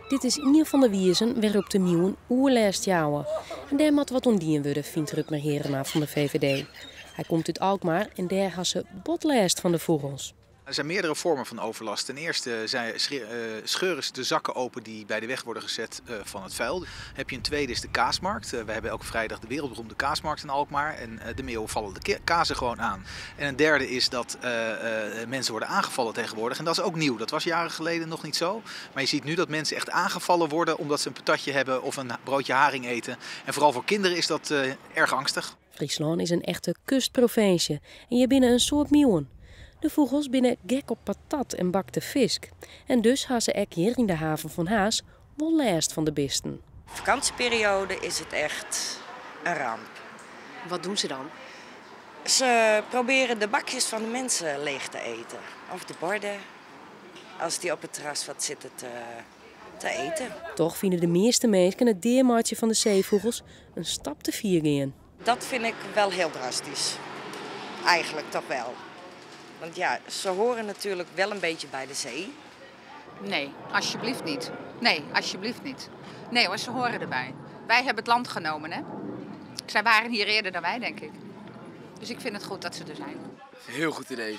Dit is een van de wiezen waarop de Mieuwen oerlijst jouwen. En daar moet wat ondien worden, vindt Rutmer Herema van de VVD. Hij komt uit Alkmaar en daar had ze botlijst van de vogels. Er zijn meerdere vormen van overlast. Ten eerste scheuren ze de zakken open die bij de weg worden gezet van het vuil. Heb je een tweede is de kaasmarkt. We hebben elke vrijdag de wereldberoemde kaasmarkt in Alkmaar. En de meeuwen vallen de kazen gewoon aan. En een derde is dat mensen worden aangevallen tegenwoordig. En dat is ook nieuw. Dat was jaren geleden nog niet zo. Maar je ziet nu dat mensen echt aangevallen worden omdat ze een patatje hebben of een broodje haring eten. En vooral voor kinderen is dat erg angstig. Friesland is een echte kustprovincie. En je binnen een soort meeuwen. De vogels binnen gek op patat en bakte visk. En dus gaan ze ook hier in de haven van Haas wel last van de beesten. Vakantieperiode is het echt een ramp. Wat doen ze dan? Ze proberen de bakjes van de mensen leeg te eten. Of de borden, als die op het terras wat zitten te eten. Toch vinden de meeste mensen het deermaatje van de zeevogels een stap te vier gaan. Dat vind ik wel heel drastisch. Eigenlijk toch wel. Want ja, ze horen natuurlijk wel een beetje bij de zee. Nee, alsjeblieft niet. Nee, alsjeblieft niet. Nee hoor, ze horen erbij. Wij hebben het land genomen, hè. Zij waren hier eerder dan wij, denk ik. Dus ik vind het goed dat ze er zijn. Heel goed idee.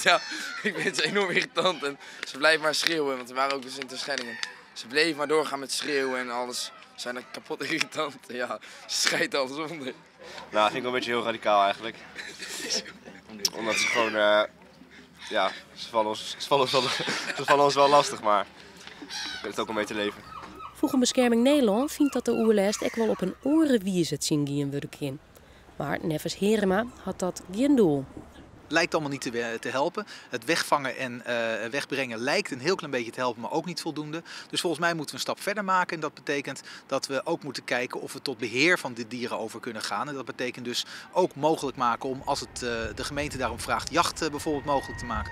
Ja, ik vind het enorm irritant en ze blijven maar schreeuwen, want we waren ook dus in Terschellingen. Ze bleven maar doorgaan met schreeuwen en alles. Ze zijn kapot irritant. Ja, ze scheidt alles onder. Nou, dat vind ik wel een beetje heel radicaal eigenlijk. Omdat ze gewoon, ja, ze vallen ons wel lastig, maar ik weet het ook om mee te leven. Vogelbescherming Nederland vindt dat de oerlijst ook wel op een orenwies het zien gaan worden. Maar nevens Herema had dat geen doel. Lijkt allemaal niet te helpen. Het wegvangen en wegbrengen lijkt een heel klein beetje te helpen, maar ook niet voldoende. Dus volgens mij moeten we een stap verder maken. En dat betekent dat we ook moeten kijken of we tot beheer van de dieren over kunnen gaan. En dat betekent dus ook mogelijk maken om, als het de gemeente daarom vraagt, jacht bijvoorbeeld mogelijk te maken.